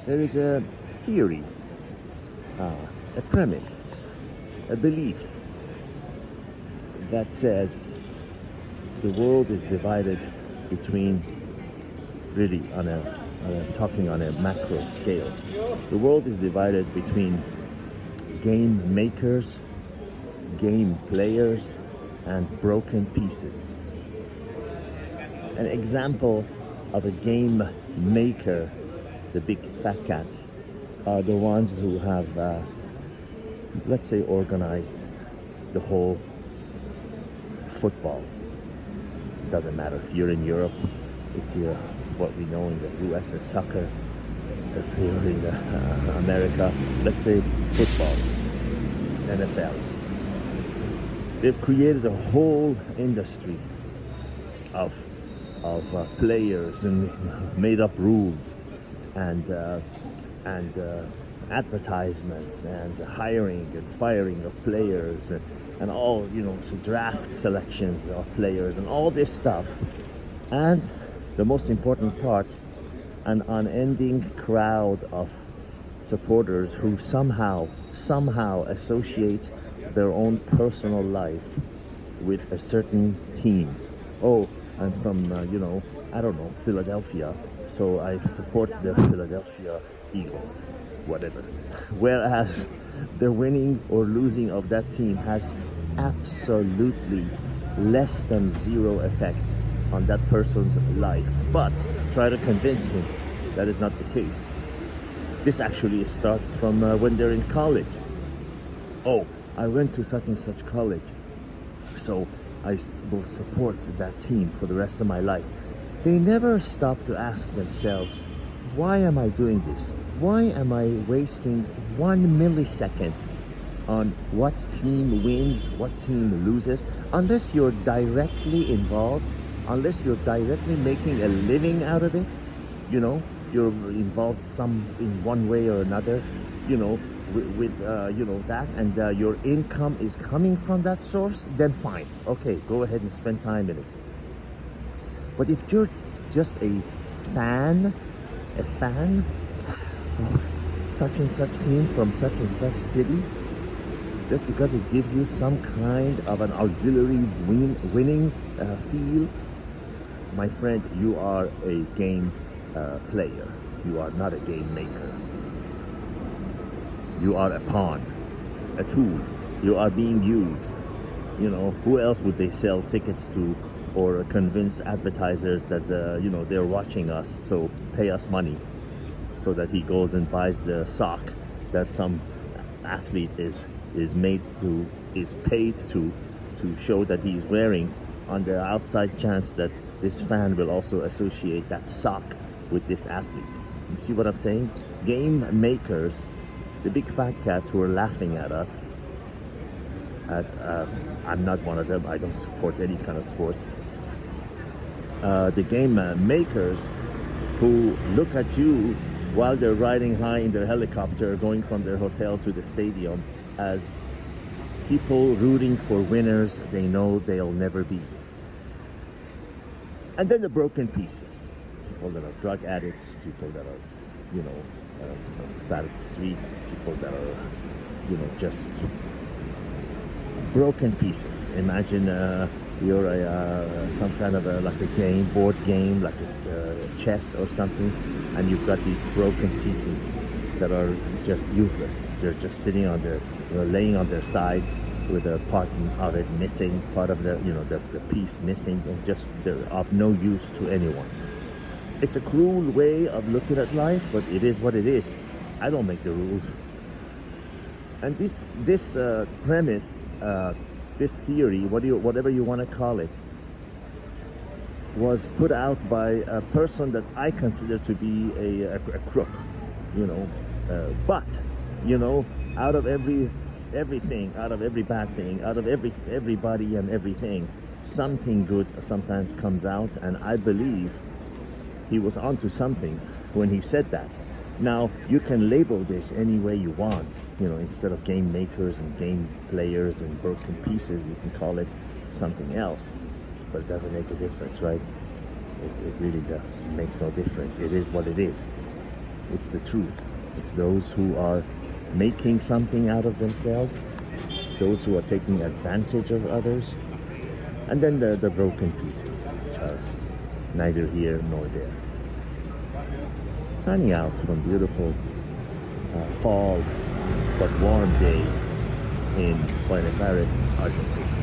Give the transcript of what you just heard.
There is a theory, a premise, a belief that says the world is divided between, really talking on a macro scale, the world is divided between game makers, game players, and broken pieces. An example of a game maker, the big fat cats, are the ones who have, let's say, organized the whole football. It doesn't matter. If you're in Europe, it's what we know in the US as soccer. If you're in America, let's say football, NFL. They've created a whole industry of players and made up rules and advertisements and hiring and firing of players and all, so draft selections of players and all this stuff. And the most important part, an unending crowd of supporters who somehow associate their own personal life with a certain team. Oh, I'm from, I don't know, Philadelphia, so I support the Philadelphia Eagles, whatever. Whereas the winning or losing of that team has absolutely less than zero effect on that person's life. But try to convince him that is not the case. This actually starts from when they're in college. Oh, I went to such and such college, so I will support that team for the rest of my life. They never stop to ask themselves, why am I doing this? Why am I wasting 1 millisecond on what team wins, what team loses? Unless you're directly involved, unless you're directly making a living out of it, you're involved in one way or another, with that, and your income is coming from that source, then fine. Okay, go ahead and spend time in it. But if you're just a fan of such and such team from such and such city, just because it gives you some kind of an auxiliary winning feel, my friend, you are a game player. You are not a game maker. You are a pawn, a tool. You are being used. Who else would they sell tickets to or convince advertisers that, they're watching us, so pay us money so that he goes and buys the sock that some athlete is paid to show that he's wearing, on the outside chance that this fan will also associate that sock with this athlete. You see what I'm saying? Game makers, the big fat cats who are laughing at us, I'm not one of them. I don't support any kind of sports. The game makers who look at you while they're riding high in their helicopter going from their hotel to the stadium as people rooting for winners they know they'll never be. And then the broken pieces, people that are drug addicts, people that are, on the side of the street, people that are, just broken pieces. Imagine you're some kind of like a board game, like a chess or something, and you've got these broken pieces that are just useless. They're just sitting on laying on their side with a part of it missing, part of the piece missing, and just they're of no use to anyone. It's a cruel way of looking at life, but it is what it is. I don't make the rules. And this premise, this theory, whatever you want to call it, was put out by a person that I consider to be a crook, but out of everything, out of every bad thing, out of everybody and everything, something good sometimes comes out, and I believe he was onto something when he said that. Now, you can label this any way you want, instead of game makers and game players and broken pieces, you can call it something else, but it doesn't make a difference, right? It really makes no difference. It is what it is. It's the truth. It's those who are making something out of themselves, those who are taking advantage of others, and then the broken pieces, which are neither here nor there. Signing out from beautiful fall but warm day in Buenos Aires, Argentina.